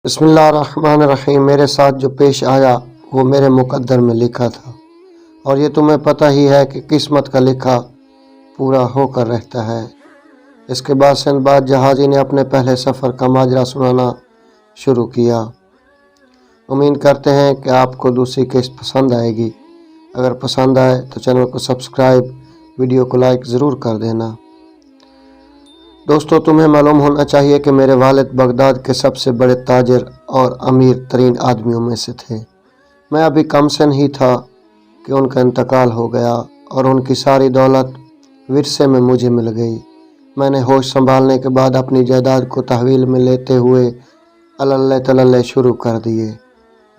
بسم اللہ الرحمن الرحیم۔ میرے ساتھ جو پیش آیا وہ میرے مقدر میں لکھا تھا، اور یہ تمہیں پتہ ہی ہے کہ قسمت کا لکھا پورا ہو کر رہتا ہے۔ اس کے بعد سندباد جہازی نے اپنے پہلے سفر کا ماجرا سنانا شروع کیا۔ امید کرتے ہیں کہ آپ کو دوسری قسط پسند آئے گی۔ اگر پسند آئے تو چینل کو سبسکرائب، ویڈیو کو لائک ضرور کر دینا۔ دوستو، تمہیں معلوم ہونا چاہیے کہ میرے والد بغداد کے سب سے بڑے تاجر اور امیر ترین آدمیوں میں سے تھے۔ میں ابھی کم سن ہی تھا کہ ان کا انتقال ہو گیا اور ان کی ساری دولت ورثے میں مجھے مل گئی۔ میں نے ہوش سنبھالنے کے بعد اپنی جائیداد کو تحویل میں لیتے ہوئے اللہ تللے شروع کر دیے۔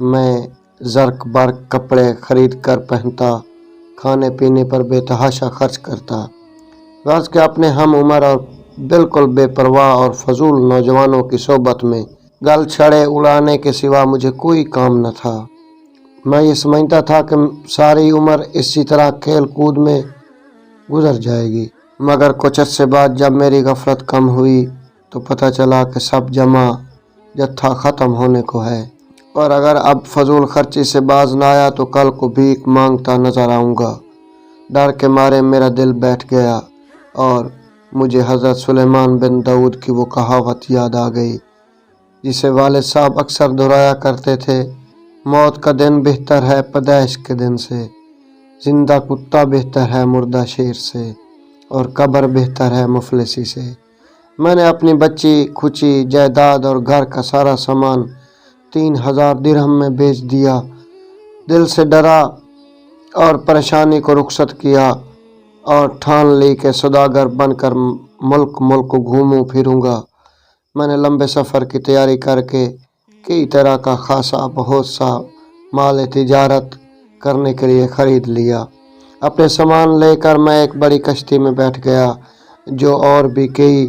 میں زرق برق کپڑے خرید کر پہنتا، کھانے پینے پر بے تحاشا خرچ کرتا۔ غرض کہ اپنے ہم عمر اور بالکل بے پرواہ اور فضول نوجوانوں کی صحبت میں گل چھڑے اڑانے کے سوا مجھے کوئی کام نہ تھا۔ میں یہ سمجھتا تھا کہ ساری عمر اسی طرح کھیل کود میں گزر جائے گی، مگر کچھ عرصے بعد جب میری غفلت کم ہوئی تو پتہ چلا کہ سب جمع جتھا ختم ہونے کو ہے، اور اگر اب فضول خرچی سے باز نہ آیا تو کل کو بھیک مانگتا نظر آؤں گا۔ ڈر کے مارے میرا دل بیٹھ گیا اور مجھے حضرت سلیمان بن داؤد کی وہ کہاوت یاد آ گئی جسے والد صاحب اکثر دہرایا کرتے تھے: موت کا دن بہتر ہے پیدائش کے دن سے، زندہ کتا بہتر ہے مردہ شیر سے، اور قبر بہتر ہے مفلسی سے۔ میں نے اپنی بچی کھچی جائیداد اور گھر کا سارا سامان 3000 درہم میں بیچ دیا۔ دل سے ڈرا اور پریشانی کو رخصت کیا اور ٹھان لی کہ سوداگر بن کر ملک گھوموں پھروں گا۔ میں نے لمبے سفر کی تیاری کر کے کئی طرح کا خاصا بہت سا مال تجارت کرنے کے لیے خرید لیا۔ اپنے سامان لے کر میں ایک بڑی کشتی میں بیٹھ گیا جو اور بھی کئی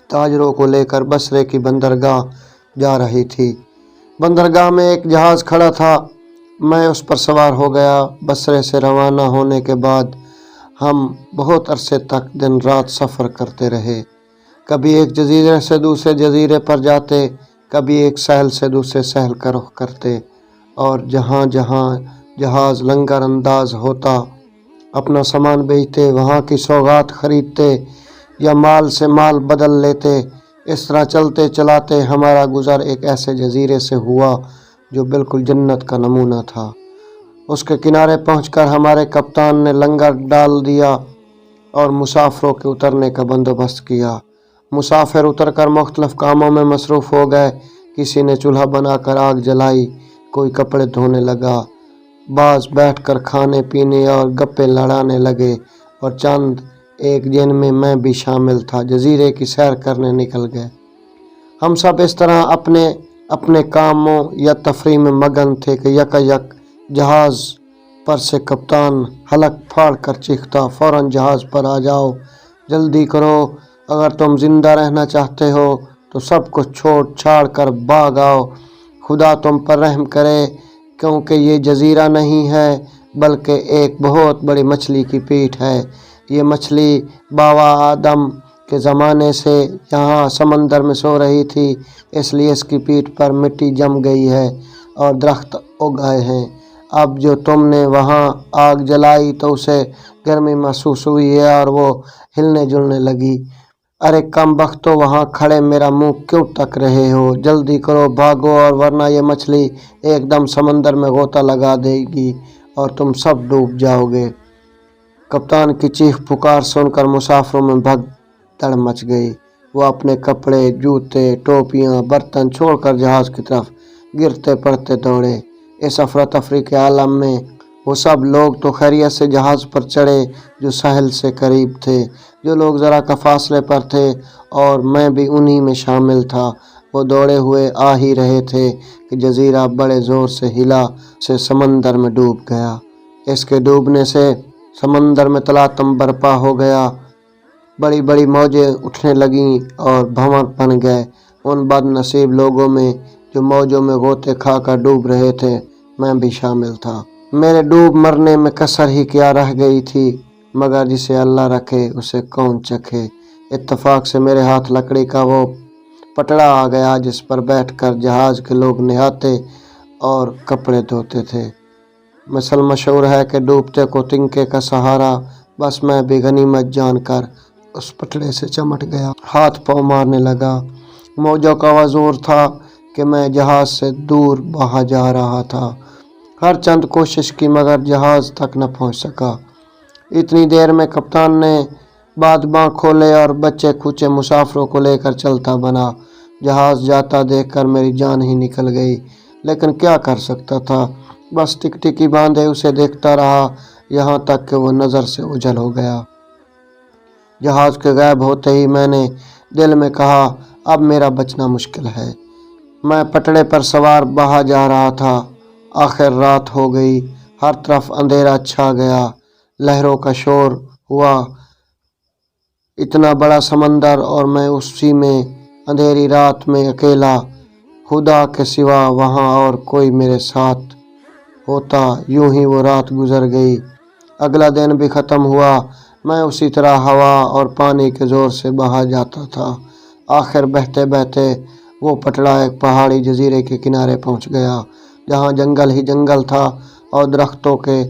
تاجروں کو لے کر بصرے کی بندرگاہ جا رہی تھی۔ بندرگاہ میں ایک جہاز کھڑا تھا، میں اس پر سوار ہو گیا۔ بصرے سے روانہ ہونے کے بعد ہم بہت عرصے تک دن رات سفر کرتے رہے۔ کبھی ایک جزیرے سے دوسرے جزیرے پر جاتے، کبھی ایک ساحل سے دوسرے ساحل کا رخ کرتے، اور جہاں جہاں جہاز لنگر انداز ہوتا اپنا سامان بیچتے، وہاں کی سوغات خریدتے یا مال سے مال بدل لیتے۔ اس طرح چلتے چلاتے ہمارا گزر ایک ایسے جزیرے سے ہوا جو بالکل جنت کا نمونہ تھا۔ اس کے کنارے پہنچ کر ہمارے کپتان نے لنگر ڈال دیا اور مسافروں کے اترنے کا بندوبست کیا۔ مسافر اتر کر مختلف کاموں میں مصروف ہو گئے۔ کسی نے چولہا بنا کر آگ جلائی، کوئی کپڑے دھونے لگا، بعض بیٹھ کر کھانے پینے اور گپے لڑانے لگے، اور چند ایک جن میں بھی شامل تھا جزیرے کی سیر کرنے نکل گئے۔ ہم سب اس طرح اپنے اپنے کاموں یا تفریح میں مگن تھے کہ یک جہاز پر سے کپتان حلق پھاڑ کر چیختا: فوراً جہاز پر آ جاؤ، جلدی کرو، اگر تم زندہ رہنا چاہتے ہو تو سب کچھ چھوڑ چھاڑ کر بھاگ آؤ، خدا تم پر رحم کرے، کیونکہ یہ جزیرہ نہیں ہے بلکہ ایک بہت بڑی مچھلی کی پیٹھ ہے۔ یہ مچھلی باوا آدم کے زمانے سے یہاں سمندر میں سو رہی تھی، اس لیے اس کی پیٹھ پر مٹی جم گئی ہے اور درخت اگ گئے ہیں۔ اب جو تم نے وہاں آگ جلائی تو اسے گرمی محسوس ہوئی ہے اور وہ ہلنے جلنے لگی۔ ارے کم بختو، وہاں کھڑے میرا منہ کیوں تک رہے ہو؟ جلدی کرو، بھاگو، اور ورنہ یہ مچھلی ایک دم سمندر میں غوطہ لگا دے گی اور تم سب ڈوب جاؤ گے۔ کپتان کی چیخ پکار سن کر مسافروں میں بھگدڑ مچ گئی۔ وہ اپنے کپڑے، جوتے، ٹوپیاں، برتن چھوڑ کر جہاز کی طرف گرتے پڑتے دوڑے۔ اس افراتفری کے عالم میں وہ سب لوگ تو خیریت سے جہاز پر چڑھے جو ساحل سے قریب تھے، جو لوگ ذرا کا فاصلے پر تھے، اور میں بھی انہی میں شامل تھا۔ وہ دوڑے ہوئے آ ہی رہے تھے کہ جزیرہ بڑے زور سے ہلا، سے سمندر میں ڈوب گیا۔ اس کے ڈوبنے سے سمندر میں تلاطم برپا ہو گیا، بڑی بڑی موجیں اٹھنے لگیں اور بھنور بن گئے۔ ان بد نصیب لوگوں میں جو موجوں میں غوطے کھا کر ڈوب رہے تھے میں بھی شامل تھا۔ میرے ڈوب مرنے میں کسر ہی کیا رہ گئی تھی، مگر جسے اللہ رکھے اسے کون چکھے۔ اتفاق سے میرے ہاتھ لکڑی کا وہ पटड़ा आ गया जिस पर बैठकर जहाज के लोग नहाते और कपड़े धोते थे। मिसल मशहूर है कि डूबते को तिनके का सहारा, बस मैं भी गनीमत जानकर उस पटड़े से चमट गया, हाथ पाँव मारने लगा। मौजों का वजूर था कि मैं जहाज से दूर बहा जा रहा था। हर चंद कोशिश की मगर जहाज तक न पहुंच सका। इतनी देर में कप्तान ने बाद बाँ खोले और बच्चे खूचे मुसाफिरों को लेकर चलता बना। जहाज जाता देखकर मेरी जान ही निकल गई, लेकिन क्या कर सकता था। बस टिकटिकी बांधे उसे देखता रहा, यहाँ तक कि वो नज़र से ओझल हो गया। जहाज के गायब होते ही मैंने दिल में कहा, अब मेरा बचना मुश्किल है। मैं पटड़े पर सवार बहा जा रहा था। आखिर रात हो गई, हर तरफ अंधेरा छा गया, लहरों का शोर हुआ, इतना बड़ा समंदर और मैं उसी में अंधेरी रात में अकेला, खुदा के सिवा वहाँ और कोई मेरे साथ होता। यूं ही वो रात गुजर गई। अगला दिन भी ख़त्म हुआ। मैं उसी तरह हवा और पानी के ज़ोर से बहा जाता था। आखिर बहते बहते वो पटड़ा एक पहाड़ी जजीरे के किनारे पहुंच गया, जहां जंगल ही जंगल था और दरख्तों के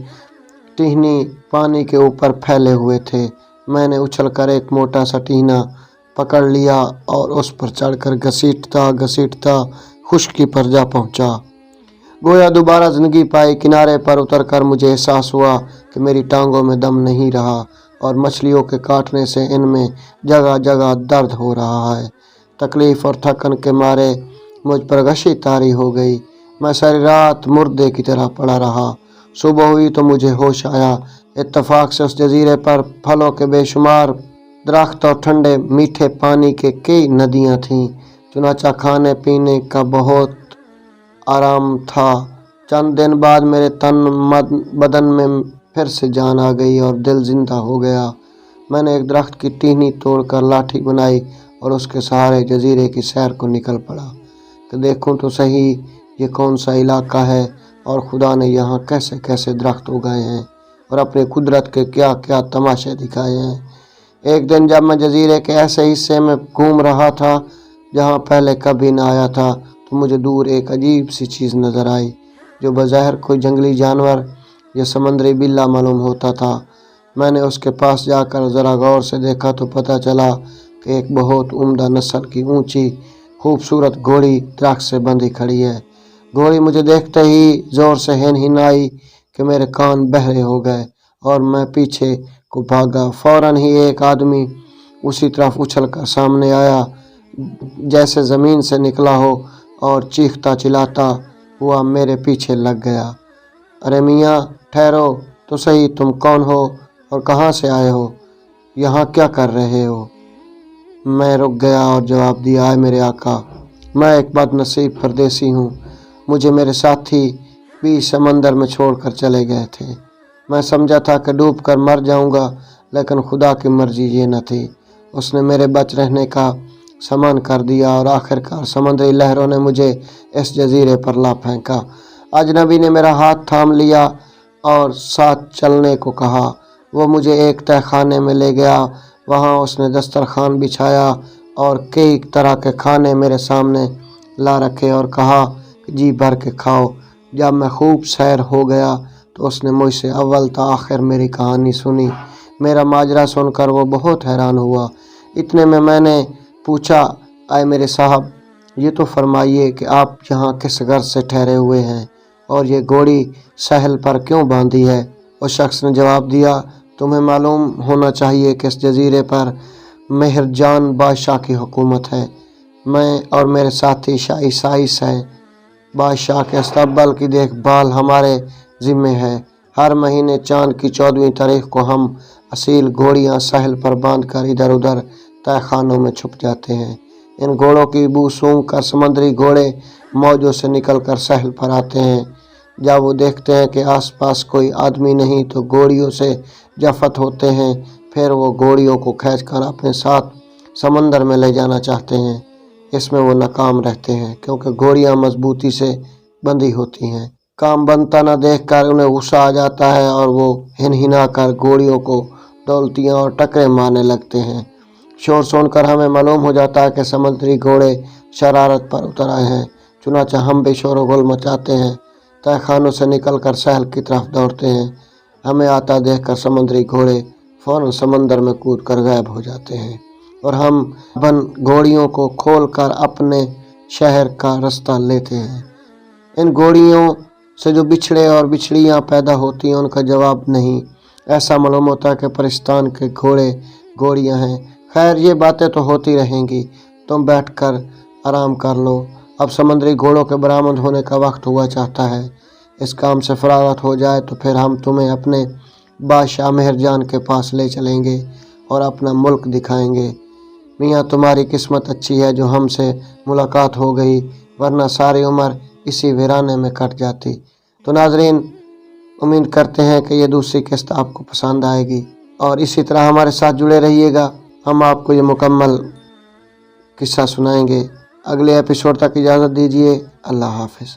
टहनी पानी के ऊपर फैले हुए थे। मैंने उछलकर एक मोटा सा टहना पकड़ लिया और उस पर चढ़कर घसीटता घसीटता खुश्की पर जा पहुंचा। गोया दोबारा जिंदगी पाई। किनारे पर उतरकर मुझे एहसास हुआ कि मेरी टांगों में दम नहीं रहा और मछलियों के काटने से इनमें जगह जगह दर्द हो रहा है। तकलीफ़ और थकन के मारे मुझ पर गशी तारी हो गई। मैं सारी रात मुर्दे की तरह पड़ा रहा। सुबह हुई तो मुझे होश आया। इत्तफाक से उस जजीरे पर फलों के बेशुमार दरख्त और ठंडे मीठे पानी के कई नदियाँ थीं। चुनाचा खाने पीने का बहुत आराम था। चंद दिन बाद मेरे बदन में फिर से जान आ गई और दिल जिंदा हो गया। मैंने एक दरख्त की टहनी तोड़कर लाठी बनाई और उसके सहारे जजीरे की सैर को निकल पड़ा कि देखूं तो सही ये कौन सा इलाका है और खुदा ने यहाँ कैसे कैसे दरख्त उगाए हैं और अपनी कुदरत के क्या क्या तमाशे दिखाए हैं। एक दिन जब मैं जजीरे के ऐसे हिस्से में घूम रहा था जहाँ पहले कभी ना आया था, तो मुझे दूर एक अजीब सी चीज़ नज़र आई जो बज़ाहिर कोई जंगली जानवर या समुद्री बिल्ला मालूम होता था। मैंने उसके पास जाकर ज़रा गौर से देखा तो पता चला कि एक बहुत उम्दा नस्ल की ऊंची खूबसूरत घोड़ी दरख्त से बंधी खड़ी है। घोड़ी मुझे देखते ही ज़ोर से हिनहिनाई कि मेरे कान बहरे हो गए और मैं पीछे को भागा। फौरन ही एक आदमी उसी तरफ उछलकर सामने आया जैसे ज़मीन से निकला हो और चीखता चिल्लाता हुआ मेरे पीछे लग गया। अरे मियाँ ठहरो तो सही, तुम कौन हो और कहाँ से आए हो? यहाँ क्या कर रहे हो? मैं रुक गया और जवाब दिया, है मेरे आका, मैं एक बदनसीब परदेसी हूँ। मुझे मेरे साथी भी समंदर में छोड़कर चले गए थे। मैं समझा था कि डूब कर मर जाऊँगा, लेकिन खुदा की मर्जी ये न थी। उसने मेरे बच रहने का सामान कर दिया और आखिरकार समुद्री लहरों ने मुझे इस जजीरे पर ला फेंका। अजनबी ने मेरा हाथ थाम लिया और साथ चलने को कहा। वो मुझे एक तहखाने में ले गया। वहाँ उसने दस्तरखान बिछाया और कई तरह के खाने मेरे सामने ला रखे और कहा कि जी भर के खाओ। जब मैं खूब सैर हो गया तो उसने मुझसे अव्वल ता आखिर मेरी कहानी सुनी। मेरा माजरा सुनकर वो बहुत हैरान हुआ। इतने में मैंने पूछा, आए मेरे साहब, ये तो फरमाइए कि आप यहाँ किस गर्ज से ठहरे हुए हैं और ये घोड़ी सहल पर क्यों बांधी है? उस शख्स ने जवाब दिया, तुम्हें मालूम होना चाहिए कि इस जजीरे पर मेहरजान बादशाह की हुकूमत है। मैं और मेरे साथी शाही साइस हैं। बादशाह के अस्तबल की देखभाल हमारे ज़िम्मे है। हर महीने चांद की 14वीं तारीख को हम असील घोड़ियाँ सहल पर बांधकर इधर उधर तहखानों में छुप जाते हैं। इन घोड़ों की बू सूंघ कर समुद्री घोड़े मौजों से निकलकर सहल पर आते हैं। जब वो देखते हैं कि आसपास कोई आदमी नहीं तो घोड़ियों से जफत होते हैं। फिर वो घोड़ियों को खींचकर अपने साथ समंदर में ले जाना चाहते हैं। इसमें वो नाकाम रहते हैं क्योंकि घोड़ियाँ मजबूती से बंधी होती हैं। काम बनता न देखकर उन्हें गुस्सा आ जाता है और वो हिनहिना कर घोड़ियों को डोलतियाँ और टकरे मारने लगते हैं। शोर सुनकर हमें मालूम हो जाता है कि समुद्री घोड़े शरारत पर उतर आए हैं। चुनांचे हम भी शोर गुल मचाते हैं, तय खानों से निकलकर सहल की तरफ दौड़ते हैं। हमें आता देखकर समुद्री घोड़े फौरन समंदर में कूद कर गायब हो जाते हैं और हम बन घोड़ियों को खोलकर अपने शहर का रास्ता लेते हैं। इन घोड़ियों से जो बिछड़े और बिछड़ियाँ पैदा होती हैं उनका जवाब नहीं। ऐसा मालूम होता है कि परिस्तान के घोड़े घोड़ियाँ हैं। खैर, ये बातें तो होती रहेंगी, तुम बैठकर आराम कर लो। अब समुद्री घोड़ों के बरामद होने का वक्त हुआ चाहता है। इस काम से फरागत हो जाए तो फिर हम तुम्हें अपने बादशाह मेहरजान के पास ले चलेंगे और अपना मुल्क दिखाएंगे। मियाँ, तुम्हारी किस्मत अच्छी है जो हमसे मुलाकात हो गई, वरना सारी उम्र इसी वीराने में कट जाती। तो नाजरीन, उम्मीद करते हैं कि ये दूसरी किस्त आपको पसंद आएगी और इसी तरह हमारे साथ जुड़े रहिएगा। हम आपको ये मुकम्मल किस्सा सुनाएंगे। अगले एपिसोड तक इजाज़त दीजिए। अल्लाह हाफिज़।